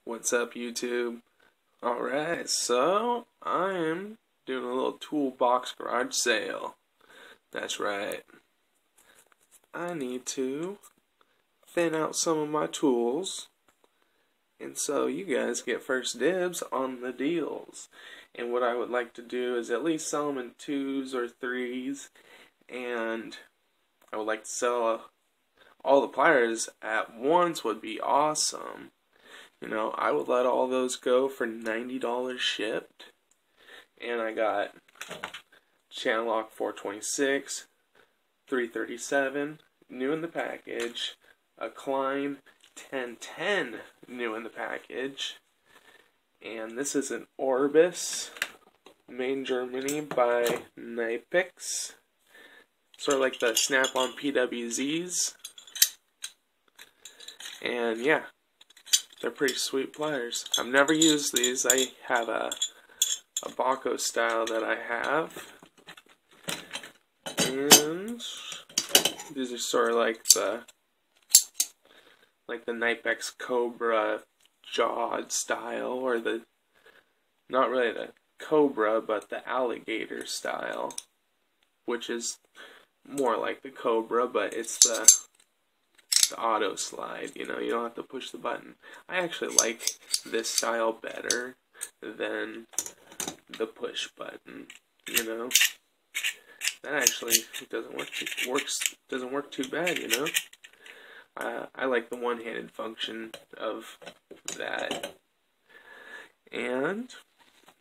What's up, YouTube? Alright, so I'm doing a little Toolbox garage sale. That's right. I need to thin out some of my tools, and so you guys get first dibs on the deals. And what I would like to do is at least sell them in 2s or 3s, and I would like to sell all the pliers at once would be awesome. You know, I would let all those go for $90 shipped. And I got channel lock 426, 337, new in the package. A Klein 1010, new in the package. And this is an Orbis, made in Germany by Nypix. Sort of like the SnapOn PWZs. And yeah, they're pretty sweet pliers. I've never used these. I have a Baco style that I have. And these are sort of like the Nypix Cobra jawed style, or the, not really the Cobra, but the alligator style, which is more like the Cobra, but it's the auto slide, you know, you don't have to push the button. I actually like this style better than the push button, you know. That actually doesn't work too bad, you know. I like the one-handed function of that. And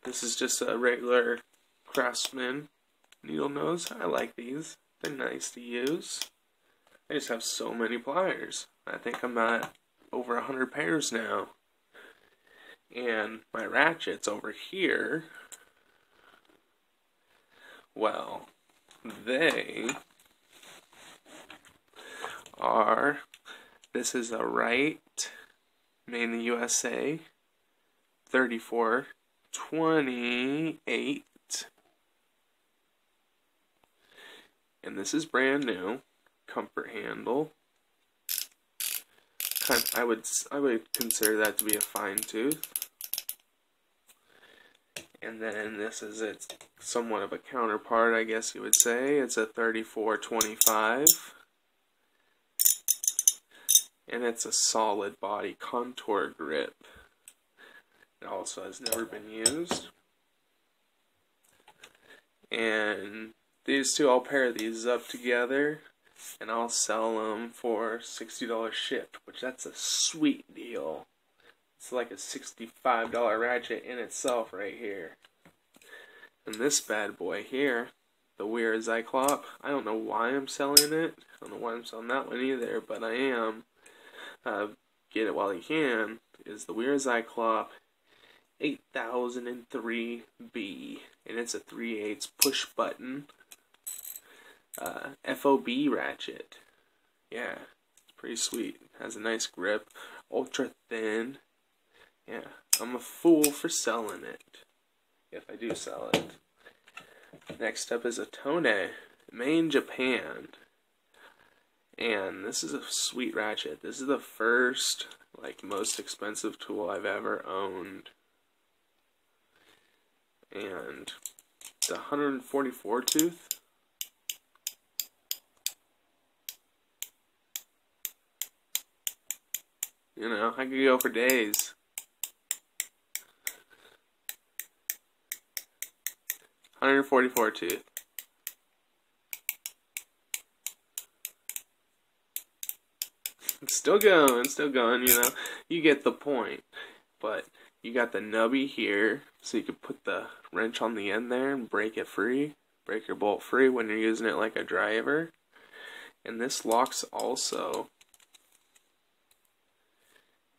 this is just a regular Craftsman needle nose. I like these. They're nice to use. I just have so many pliers. I think I'm at over 100 pairs now. And my ratchets over here, well, they are, this is a Wright, made in the USA, 3428. And this is brand new. Comfort handle. I would consider that to be a fine tooth. And then this is its somewhat of a counterpart, I guess you would say. It's a 3425. And it's a solid body contour grip. It also has never been used. And these two, I'll pair these up together, and I'll sell them for $60 shipped, which that's a sweet deal. It's like a $65 ratchet in itself right here. And this bad boy here, the Weird Zyclop, I don't know why I'm selling it. I don't know why I'm selling that one either, but I am. Get it while you can. Is the Weird Zyclop 8003B, and it's a 3/8 push button. FOB ratchet. Yeah, it's pretty sweet. Has a nice grip. Ultra thin. Yeah, I'm a fool for selling it. If I do sell it. Next up is a Tone, made in Japan. And this is a sweet ratchet. This is the first, most expensive tool I've ever owned. And it's a 144 tooth. You know, I could go for days. $144 tooth. It's still going, you know. You get the point. But you got the nubby here, so you could put the wrench on the end there and break it free. Break your bolt free when you're using it like a driver. And this locks also.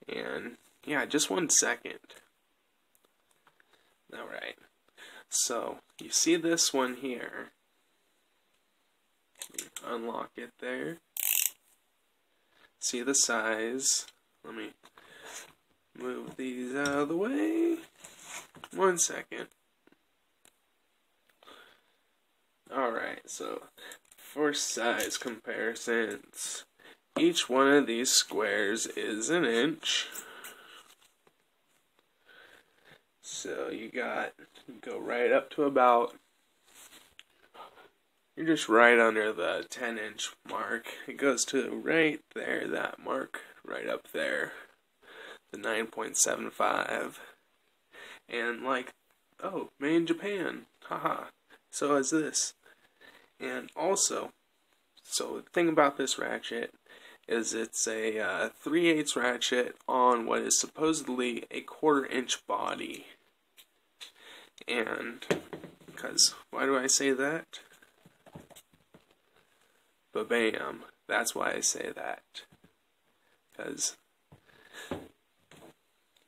And yeah, just 1 second. Alright. So, you see this one here. Unlock it there. See the size. Let me move these out of the way. 1 second. Alright, so for size comparisons, each one of these squares is 1 inch. So you go right up to about, you're just right under the 10-inch mark. It goes to right there, that mark, right up there, the 9.75. And like, oh, made in Japan, haha. So is this. And also, so the thing about this ratchet is it's a 3/8 ratchet on what is supposedly a 1/4-inch body. And, because, why do I say that? Ba-bam, that's why I say that. Because,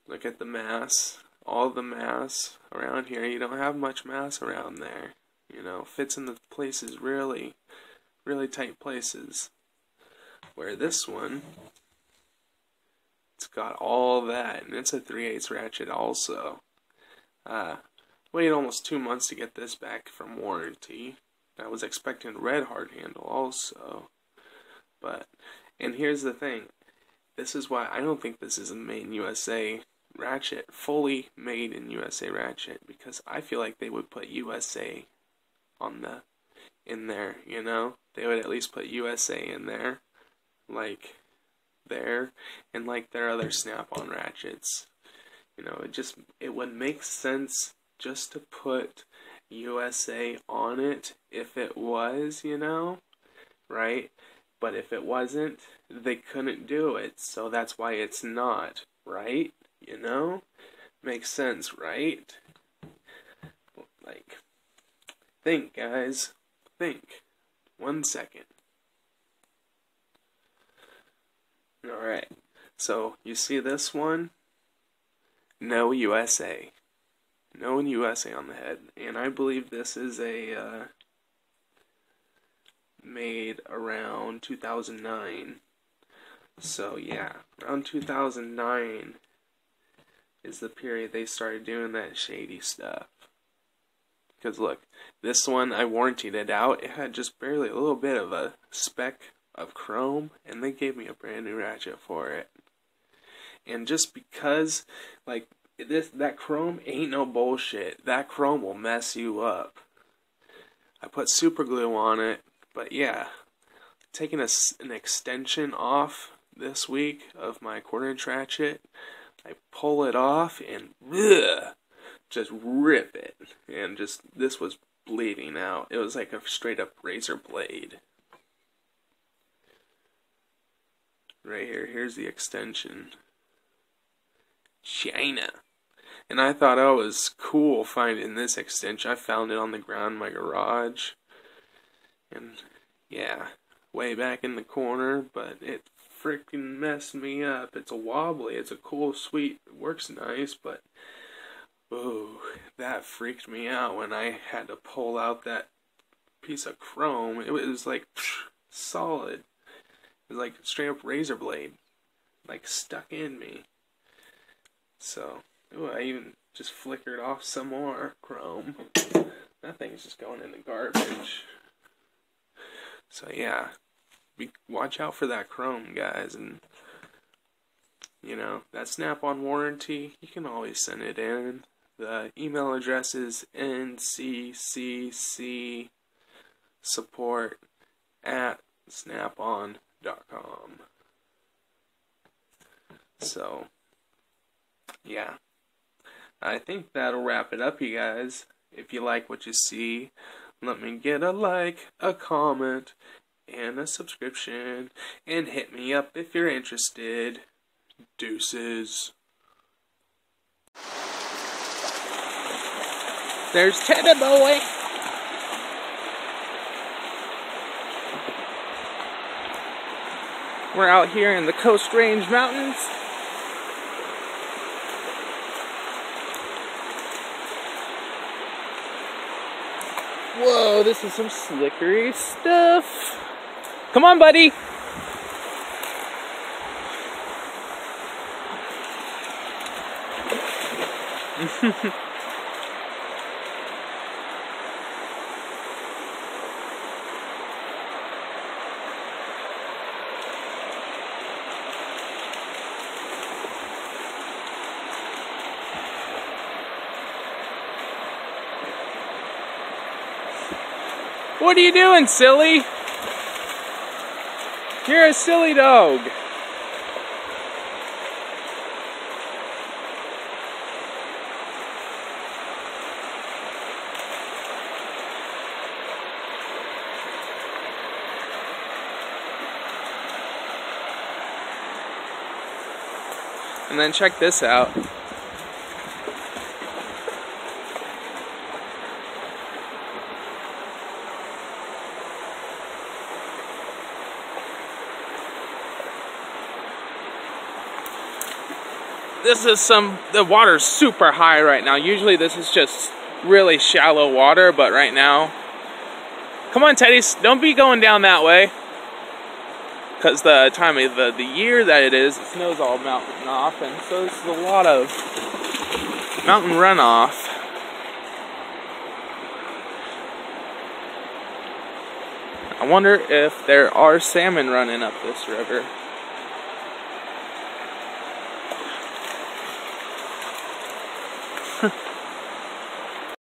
look at the mass, all the mass around here. You don't have much mass around there. You know, fits in the places really, really tight places. Where this one, it's got all that, and it's a 3/8 ratchet also. Waited almost 2 months to get this back from warranty. I was expecting a red hard handle also. But, and here's the thing. This is why I don't think this is a made in USA ratchet, fully made in USA ratchet, because I feel like they would put USA in there, you know? They would at least put USA in there, like there, and like their other Snap-on ratchets. You know, it would make sense just to put USA on it if it was, you know, right? But if it wasn't, they couldn't do it, so that's why it's not, right? You know? Makes sense, right? Like, think, guys. Think. 1 second. Alright, so you see this one? No USA. No USA on the head. And I believe this is a made around 2009. So yeah, around 2009 is the period they started doing that shady stuff. Because look, this one, I warrantied it out. It had just barely a little bit of a speck of chrome, and they gave me a brand new ratchet for it. And just because, like, that chrome ain't no bullshit. That chrome will mess you up. I put super glue on it, but yeah, taking an extension off this week of my 1/4-inch ratchet, I pull it off and just rip it, and this was bleeding out. It was like a straight up razor blade. Right here, here's the extension. China. And I thought I was cool finding this extension. I found it on the ground in my garage. And yeah, way back in the corner, but it freaking messed me up. It's a wobbly, it's a cool, sweet, it works nice, but oh, that freaked me out when I had to pull out that piece of chrome. It was like solid. It was like straight up razor blade, like stuck in me. So, ooh, I even just flickered off some more chrome. That thing's just going in the garbage. So yeah, watch out for that chrome, guys. And you know, that Snap-on warranty, you can always send it in. The email address is nccc support@snapon.com. So, yeah. I think that'll wrap it up, you guys. If you like what you see, let me get a like, a comment, and a subscription. And hit me up if you're interested. Deuces. There's Teddy Boy. We're out here in the Coast Range Mountains. Whoa, this is some slickery stuff. Come on, buddy. What are you doing, silly? You're a silly dog. And then check this out. This is the water's super high right now. Usually this is just really shallow water, but right now, come on Teddy, don't be going down that way. Because the time of the year that it is, the snow's all melting off, and so this is a lot of mountain runoff. I wonder if there are salmon running up this river.